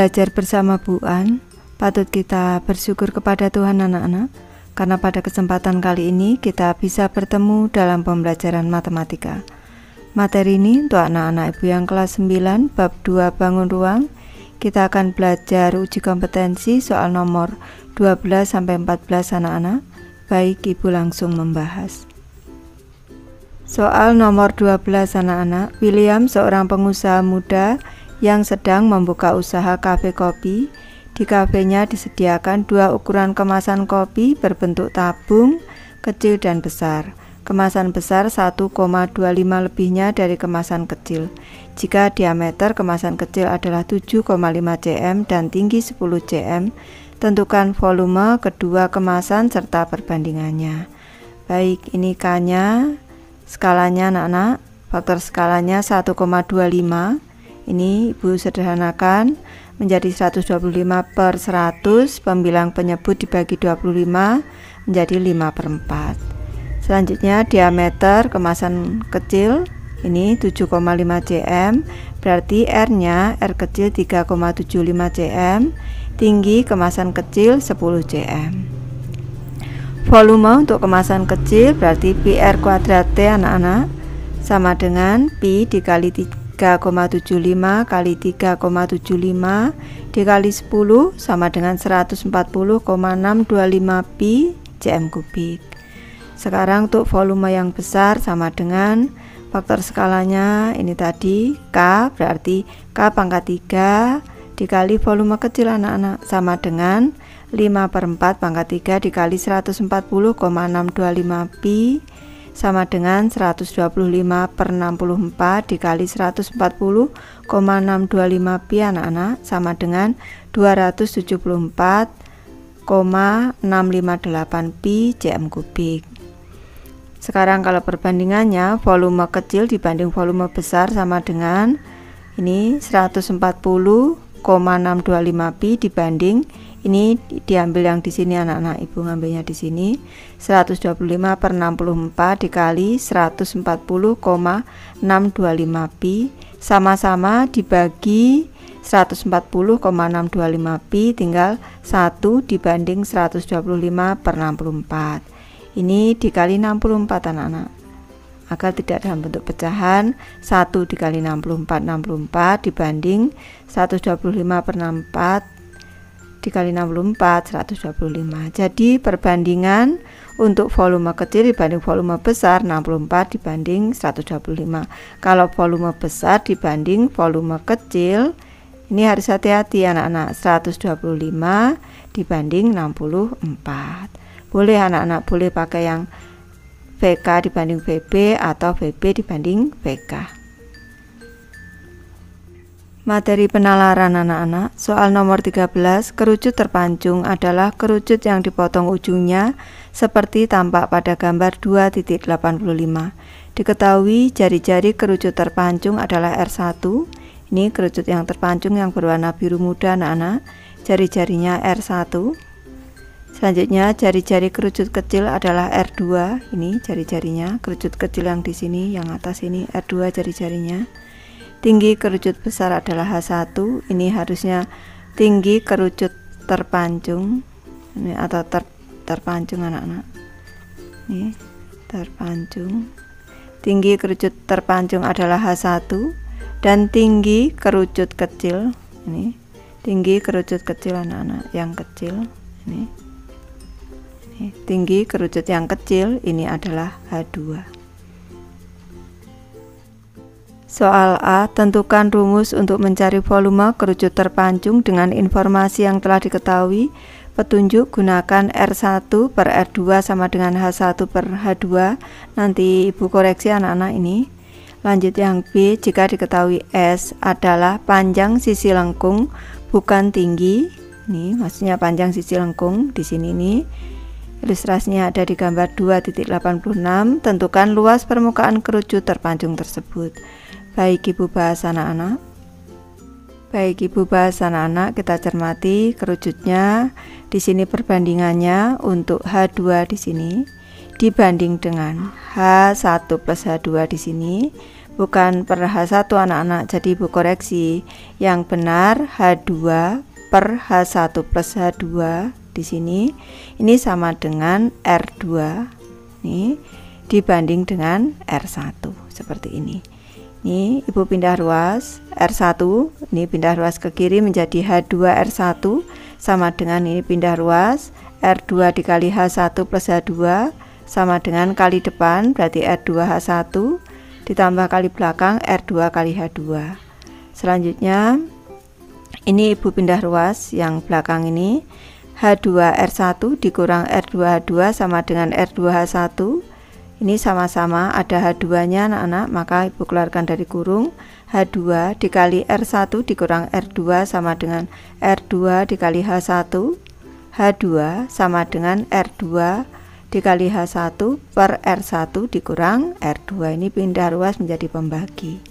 belajar bersama Bu An. Patut kita bersyukur kepada Tuhan anak-anak, karena pada kesempatan kali ini kita bisa bertemu dalam pembelajaran matematika. Materi ini untuk anak-anak ibu yang kelas 9 bab 2 bangun ruang. Kita akan belajar uji kompetensi soal nomor 12-14 anak-anak. Baik, ibu langsung membahas. Soal nomor 12 anak-anak. William seorang pengusaha muda yang sedang membuka usaha kafe kopi. Di kafenya disediakan dua ukuran kemasan kopi berbentuk tabung, kecil dan besar. Kemasan besar 1,25 lebihnya dari kemasan kecil. Jika diameter kemasan kecil adalah 7,5 cm dan tinggi 10 cm, tentukan volume kedua kemasan serta perbandingannya. Baik, ini K-nya, skalanya anak-anak, faktor skalanya 1,25. Ini ibu sederhanakan menjadi 125 per 100, pembilang penyebut dibagi 25 menjadi 5/4. Selanjutnya diameter kemasan kecil ini 7,5 cm, berarti R-nya R kecil 3,75 cm, tinggi kemasan kecil 10 cm. Volume untuk kemasan kecil berarti PR kuadrat T anak-anak sama dengan Pi dikali 3,75 kali 3,75 dikali 10 sama dengan 140,625 Pi cm kubik. Sekarang untuk volume yang besar sama dengan faktor skalanya ini tadi K, berarti K pangkat 3 dikali volume kecil anak-anak sama dengan 5/4 pangkat 3 dikali 140,625 Pi sama dengan 125/64 dikali 140,625 Pi anak-anak sama dengan 274,658 Pi cm kubik. Sekarang kalau perbandingannya volume kecil dibanding volume besar sama dengan ini 140,625 Pi dibanding ini diambil yang di sini anak-anak, ibu ngambilnya di sini 125/64 dikali 140,625 Pi sama-sama dibagi 140,625 Pi tinggal 1 dibanding 125/64. Ini dikali 64 anak-anak. Agar tidak dalam bentuk pecahan, 1 dikali 64 dibanding 125/64 dikali 64 125. Jadi perbandingan untuk volume kecil dibanding volume besar 64 dibanding 125. Kalau volume besar dibanding volume kecil, ini harus hati-hati anak-anak, 125 dibanding 64. Boleh anak-anak, boleh pakai yang VK dibanding VB atau VB dibanding VK. Materi penalaran anak-anak. Soal nomor 13, kerucut terpancung adalah kerucut yang dipotong ujungnya seperti tampak pada gambar 2.85. Diketahui jari-jari kerucut terpancung adalah R1. Ini kerucut yang terpancung yang berwarna biru muda anak-anak. Jari-jarinya R1. Selanjutnya jari-jari kerucut kecil adalah R2. Ini jari-jarinya, kerucut kecil yang di sini, yang atas ini R2 jari-jarinya. Tinggi kerucut besar adalah H1. Ini harusnya tinggi kerucut terpancung. Ini atau terpancung anak-anak. Ini terpancung. Tinggi kerucut terpancung adalah H1 dan tinggi kerucut kecil. Ini tinggi kerucut kecil anak-anak, yang kecil ini. Tinggi kerucut yang kecil ini adalah H2. Soal A, tentukan rumus untuk mencari volume kerucut terpancung dengan informasi yang telah diketahui. Petunjuk gunakan R1 per R2 sama dengan H1 per H2. Nanti ibu koreksi anak-anak ini. Lanjut yang B, jika diketahui S adalah panjang sisi lengkung bukan tinggi. Ini maksudnya panjang sisi lengkung di sini nih. Ilustrasinya ada di gambar 2.86. Tentukan luas permukaan kerucut terpancung tersebut. Baik ibu bahas anak-anak. Kita cermati kerucutnya. Di sini perbandingannya untuk H2 di sini dibanding dengan H1 plus H2 di sini. bukan per H1 anak-anak. Jadi ibu koreksi, yang benar H2 per H1 plus H2 di sini ini sama dengan R2 nih dibanding dengan R1 seperti ini. Ini ibu pindah ruas R1, ini pindah ruas ke kiri menjadi H2 R1 sama dengan ini pindah ruas R2 dikali H1 plus H2 sama dengan kali depan berarti R2 H1 ditambah kali belakang R2 kali H2. Selanjutnya ini ibu pindah ruas yang belakang ini H2 R1 dikurang R2 H2 sama dengan R2 H1. Ini sama-sama ada H2 nya anak-anak, maka ibu keluarkan dari kurung. H2 dikali R1 dikurang R2 sama dengan R2 dikali H1. H2 sama dengan R2 dikali H1 per R1 dikurang R2. Ini pindah ruas menjadi pembagi.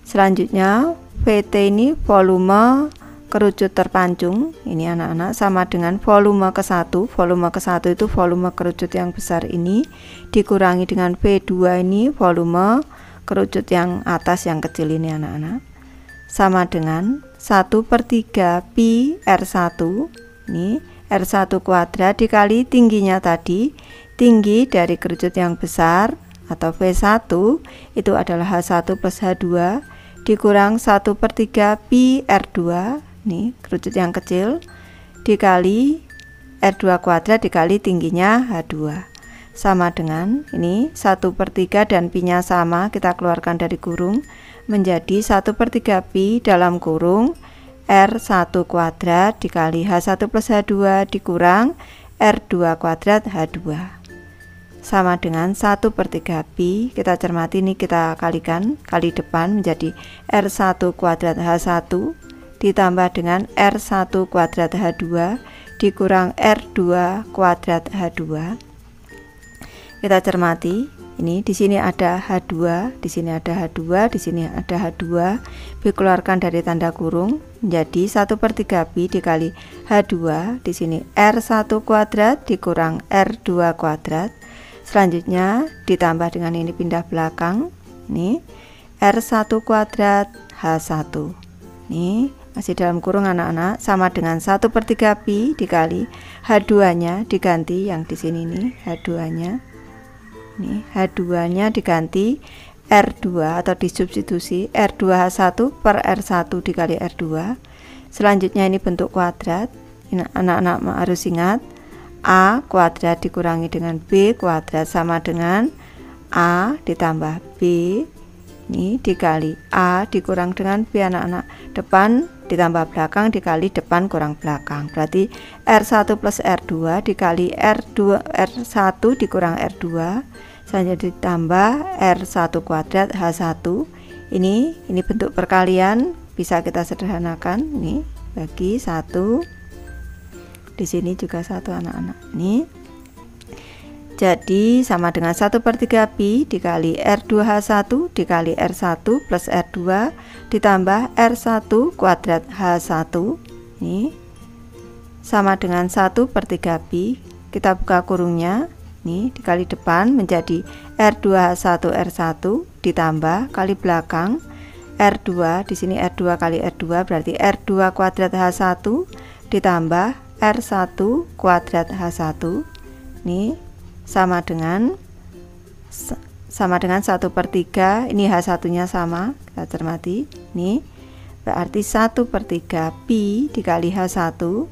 Selanjutnya VT ini volume kerucut terpancung, ini anak-anak sama dengan volume ke 1. Volume ke 1 itu volume kerucut yang besar ini dikurangi dengan V2 ini volume kerucut yang atas yang kecil ini anak-anak, sama dengan 1/3 pi R1. Ini R1 kuadrat dikali tingginya tadi, tinggi dari kerucut yang besar atau V1 itu adalah H1 plus H2 dikurang 1/3 pi R2, nih kerucut yang kecil, dikali R2 kuadrat dikali tingginya H2 sama dengan ini 1/3 dan pi nya sama, kita keluarkan dari kurung menjadi 1/3 pi dalam kurung R1 kuadrat dikali H1 plus H2 dikurang R2 kuadrat H2 sama dengan 1/3 pi. Kita cermati ini, kita kalikan, kali depan menjadi R1 kuadrat H1 ditambah dengan R1 kuadrat H2 dikurang R2 kuadrat H2. Kita cermati ini, di sini ada H2, di sini ada H2, di sini ada H2. Dikeluarkan dari tanda kurung menjadi 1/3 pi dikali H2, di sini R1 kuadrat dikurang R2 kuadrat. Selanjutnya ditambah dengan ini pindah belakang, nih R1 kuadrat H1. Nih masih dalam kurung anak-anak, sama dengan 1/3 pi dikali H2 nya diganti yang di sini nih H2 nya. Nih H2 nya diganti R2 atau disubstitusi R2 H1 per R1 dikali R2. Selanjutnya ini bentuk kuadrat. Ini anak-anak harus ingat, A kuadrat dikurangi dengan B kuadrat sama dengan A ditambah B ini dikali A dikurang dengan B anak-anak, depan ditambah belakang dikali depan kurang belakang, berarti R1 plus R2 dikali R1 dikurang R2 selanjutnya ditambah R1 kuadrat H1. Ini bentuk perkalian bisa kita sederhanakan, nih bagi 1, di sini juga 1 anak-anak. Nih jadi sama dengan 1/3 pi dikali R2H1 dikali R1 plus R2 ditambah R1 kuadrat H1. Nih sama dengan 1/3 pi, kita buka kurungnya, nih dikali depan menjadi R2H1 R1 ditambah kali belakang R2, di sini R2 kali R2 berarti R2 kuadrat H1 ditambah R1 kuadrat H1. Nih sama dengan 1/3, ini H1 nya sama, kita cermati, nih berarti 1/3 pi dikali H1.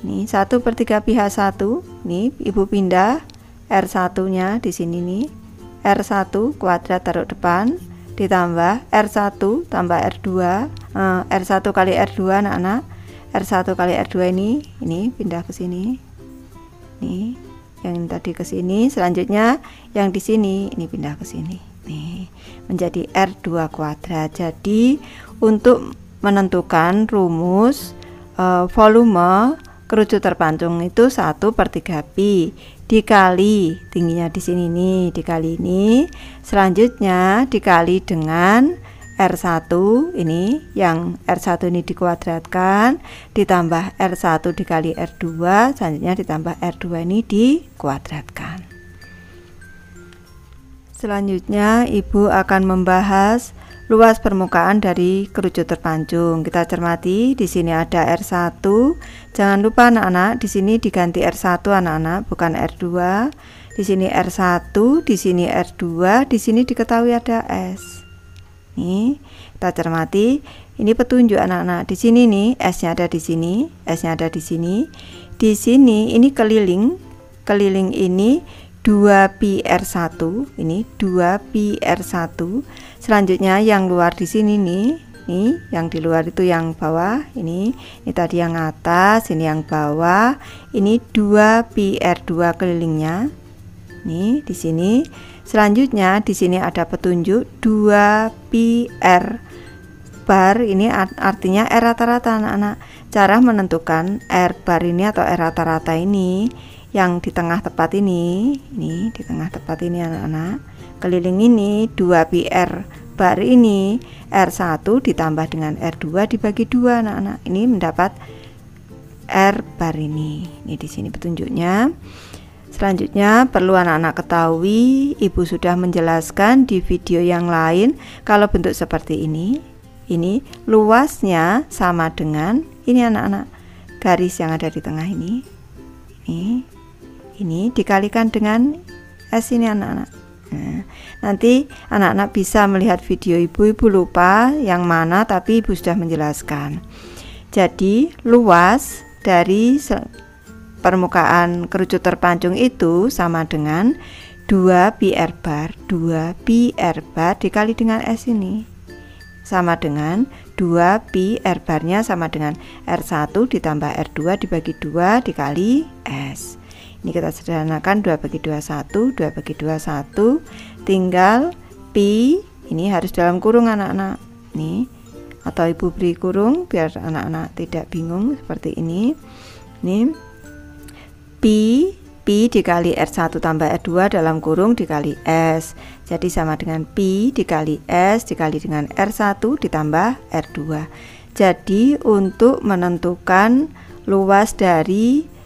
Nih 1/3 pi H1, nih ibu pindah R1 nya di sini nih R1 kuadrat taruh depan ditambah R1 tambah R2, R1 kali R2 anak-anak, R1 kali R2 ini pindah ke sini, nih yang tadi ke sini, selanjutnya yang di sini ini pindah ke sini, nih menjadi R2 kuadrat. Jadi untuk menentukan rumus volume kerucut terpancung itu 1/3 pi dikali tingginya di sini nih dikali ini, selanjutnya dikali dengan R1 ini, yang R1 ini dikuadratkan ditambah R1 dikali R2, selanjutnya ditambah R2 ini dikuadratkan. Selanjutnya, Ibu akan membahas luas permukaan dari kerucut terpancung. Kita cermati, di sini ada R1. Jangan lupa anak-anak, di sini diganti R1 anak-anak, bukan R2. Di sini R1, di sini R2, di sini diketahui ada S. Nih, kita cermati, ini petunjuk anak-anak. Di sini nih, S-nya ada di sini, S-nya ada di sini. Di sini ini keliling. Keliling ini 2πr1, ini 2πr1. Selanjutnya yang luar di sini nih, yang di luar itu yang bawah, ini tadi yang atas, ini yang bawah, ini 2πr2 kelilingnya. Nih di sini. Selanjutnya di sini ada petunjuk 2πr bar, ini artinya R rata-rata anak-anak. Cara menentukan R bar ini atau R rata-rata ini yang di tengah tepat ini di tengah tepat ini anak-anak, keliling ini 2πr bar ini R1 ditambah dengan R2 dibagi 2 anak-anak, ini mendapat R bar ini di sini petunjuknya. Selanjutnya perlu anak-anak ketahui, Ibu sudah menjelaskan di video yang lain kalau bentuk seperti ini luasnya sama dengan ini anak-anak, garis yang ada di tengah ini dikalikan dengan S ini anak-anak. Nah, nanti anak-anak bisa melihat video Ibu lupa yang mana, tapi Ibu sudah menjelaskan. Jadi luas dari permukaan kerucut terpancung itu sama dengan 2πr bar. 2πr bar dikali dengan S ini sama dengan 2πr barnya sama dengan R1 ditambah R2 dibagi 2 dikali S. Ini kita sederhanakan, 2 bagi 2 1, 2 bagi 2 1, tinggal pi, ini harus dalam kurung anak-anak nih, atau Ibu beri kurung biar anak-anak tidak bingung seperti ini. Nih pi dikali R1 tambah R2 dalam kurung dikali S, jadi sama dengan pi dikali S dikali dengan R1 ditambah R2. Jadi untuk menentukan luas dari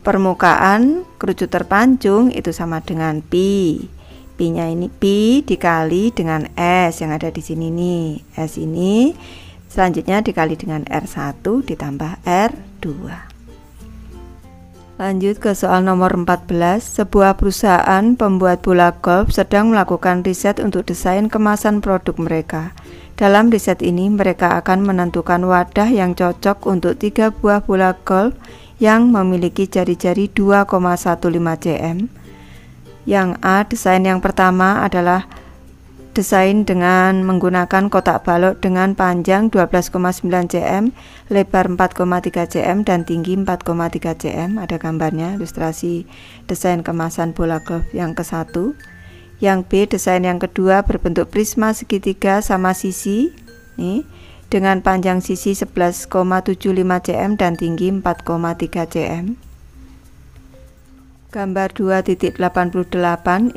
permukaan kerucut terpancung itu sama dengan pi. Pi-nya ini pi dikali dengan S yang ada di sini nih. S ini selanjutnya dikali dengan R1 ditambah R2. Lanjut ke soal nomor 14. Sebuah perusahaan pembuat bola golf sedang melakukan riset untuk desain kemasan produk mereka. Dalam riset ini mereka akan menentukan wadah yang cocok untuk 3 buah bola golf yang memiliki jari-jari 2,15 cm. Yang A, desain yang pertama adalah desain dengan menggunakan kotak balok dengan panjang 12,9 cm, lebar 4,3 cm dan tinggi 4,3 cm. Ada gambarnya, ilustrasi desain kemasan bola golf yang ke-1. Yang B, desain yang kedua berbentuk prisma segitiga sama sisi nih, dengan panjang sisi 11,75 cm dan tinggi 4,3 cm. Gambar 2.88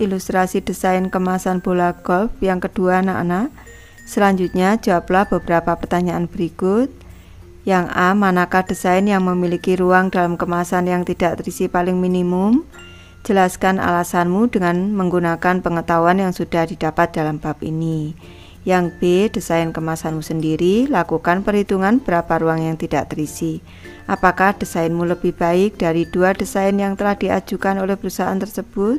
ilustrasi desain kemasan bola golf yang kedua anak-anak. Selanjutnya jawablah beberapa pertanyaan berikut. Yang A, manakah desain yang memiliki ruang dalam kemasan yang tidak terisi paling minimum? Jelaskan alasanmu dengan menggunakan pengetahuan yang sudah didapat dalam bab ini. Yang B, desain kemasanmu sendiri, lakukan perhitungan berapa ruang yang tidak terisi. Apakah desainmu lebih baik dari 2 desain yang telah diajukan oleh perusahaan tersebut?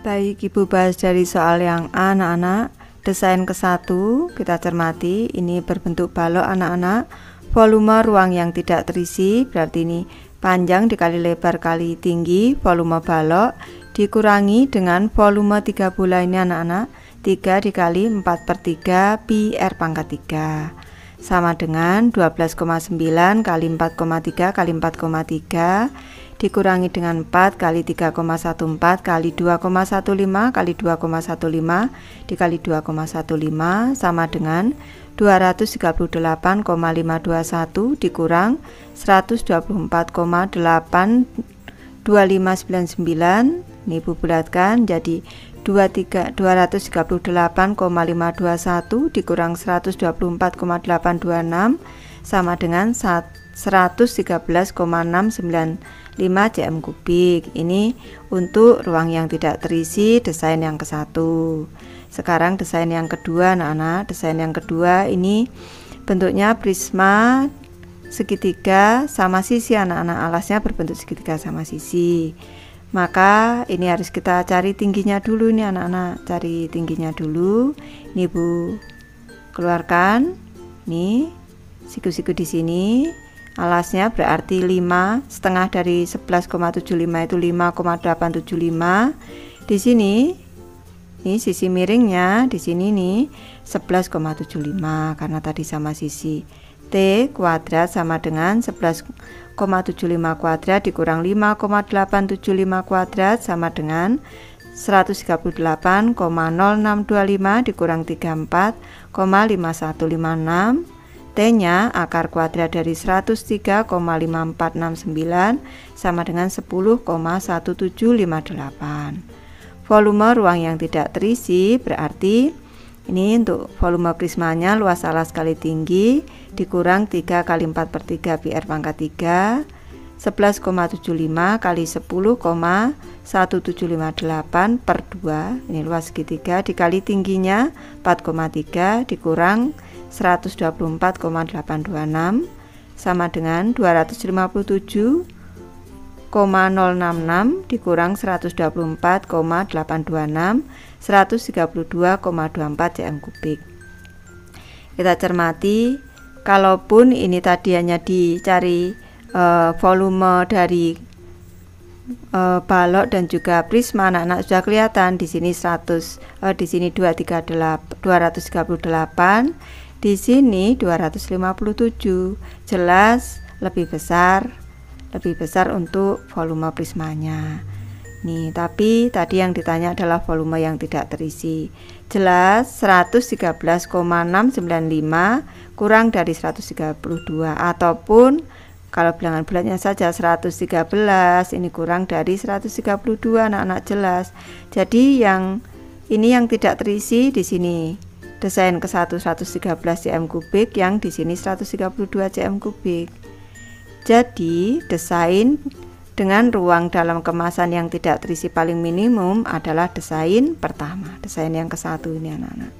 Baik, Ibu bahas dari soal yang A anak-anak. Desain ke-1 kita cermati, ini berbentuk balok anak-anak. Volume ruang yang tidak terisi, berarti ini panjang dikali lebar kali tinggi, volume balok dikurangi dengan volume 3 bola ini anak-anak. 3 dikali 4/3 pi R pangkat 3 sama dengan 12,9 kali 4,3 kali 4,3 dikurangi dengan 4 kali 3,14 kali 2,15 kali 2,15 dikali 2,15 sama dengan 238,521 dikurang 124,82599. Ini Ibu bulatkan jadi 238,521 dikurang 124,826 sama dengan 1 113,695 cm kubik. Ini untuk ruang yang tidak terisi, desain yang ke-1. Sekarang desain yang kedua anak-anak. Desain yang kedua ini bentuknya prisma segitiga sama sisi anak-anak, alasnya berbentuk segitiga sama sisi. Maka ini harus kita cari tingginya dulu nih anak-anak, cari tingginya dulu. Ini Bu keluarkan. Nih siku-siku di sini. Alasnya berarti 5, setengah dari 11,75 itu 5,875. Di sini ini sisi miringnya di sini nih 11,75 karena tadi sama sisi. T kuadrat sama dengan 11,75 kuadrat dikurang 5,875 kuadrat sama dengan 138,0625 dikurang 34,5156. T-nya akar kuadrat dari 103,5469 sama dengan 10,1758. Volume ruang yang tidak terisi berarti ini untuk volume prismanya luas alas kali tinggi dikurang 3 kali 4 per 3 pi r pangkat 3, 11,75 kali 10,1758 per 2, ini luas segitiga, dikali tingginya 4,3 dikurang 124,826 sama dengan 257,066 dikurang 124,826, 132,24 cm kubik. Kita cermati, kalaupun ini tadi hanya dicari volume dari balok dan juga prisma, anak-anak sudah kelihatan di sini 100, di sini 238, di sini 257, jelas lebih besar untuk volume prismanya. Nih, tapi tadi yang ditanya adalah volume yang tidak terisi. Jelas 113,695 kurang dari 132, ataupun kalau bilangan bulatnya saja 113, ini kurang dari 132 anak-anak, jelas. Jadi yang ini yang tidak terisi di sini. Desain ke-1 113 cm kubik, yang di sini 132 cm kubik. Jadi desain dengan ruang dalam kemasan yang tidak terisi paling minimum adalah desain pertama, desain yang ke-1 ini anak-anak.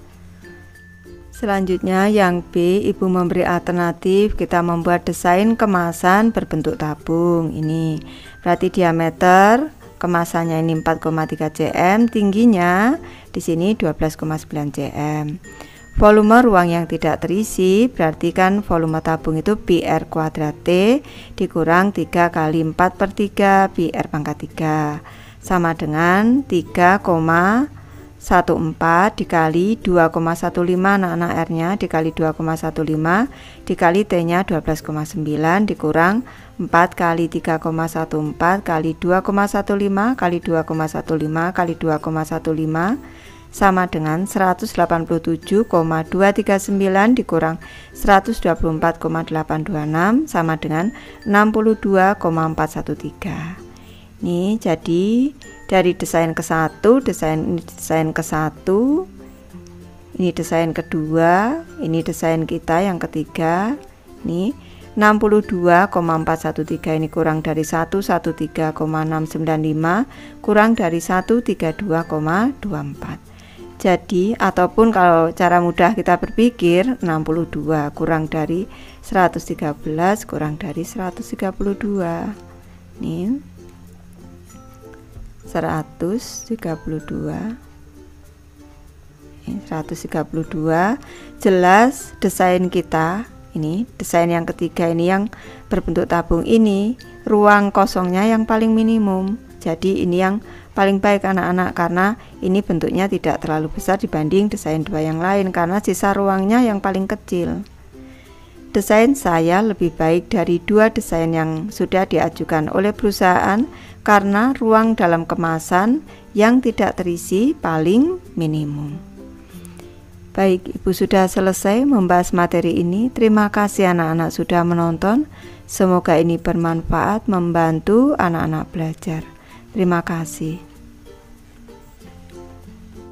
Selanjutnya yang B, Ibu memberi alternatif, kita membuat desain kemasan berbentuk tabung. Ini berarti diameter kemasannya ini 4,3 cm, tingginya di sini 12,9 cm. Volume ruang yang tidak terisi berarti kan volume tabung itu pi r kuadrat T dikurang 3 kali 4 per 3 pi r pangkat 3 sama dengan 3,14 dikali 2,15 anak-anak, R nya dikali 2,15 dikali T nya 12,9 dikurang 4 kali 3,14 kali 2,15 kali 2,15 kali 2,15 sama dengan 187,239 dikurang 124,826 sama dengan 62,413. Nih, jadi dari desain ke-1, desain ke-1, ini desain kedua, ini desain kita yang ketiga. Nih, 62,413 ini kurang dari 113,695 kurang dari 132,24. Jadi ataupun kalau cara mudah kita berpikir 62 kurang dari 113 kurang dari 132. Nih 132. Ini 132. Jelas desain kita ini, desain yang ketiga ini yang berbentuk tabung ini, ruang kosongnya yang paling minimum. Jadi ini yang paling baik anak-anak, karena ini bentuknya tidak terlalu besar dibanding desain dua yang lain karena sisa ruangnya yang paling kecil. Desain saya lebih baik dari dua desain yang sudah diajukan oleh perusahaan karena ruang dalam kemasan yang tidak terisi paling minimum. Baik, Ibu sudah selesai membahas materi ini. Terima kasih anak-anak sudah menonton. Semoga ini bermanfaat membantu anak-anak belajar. Terima kasih.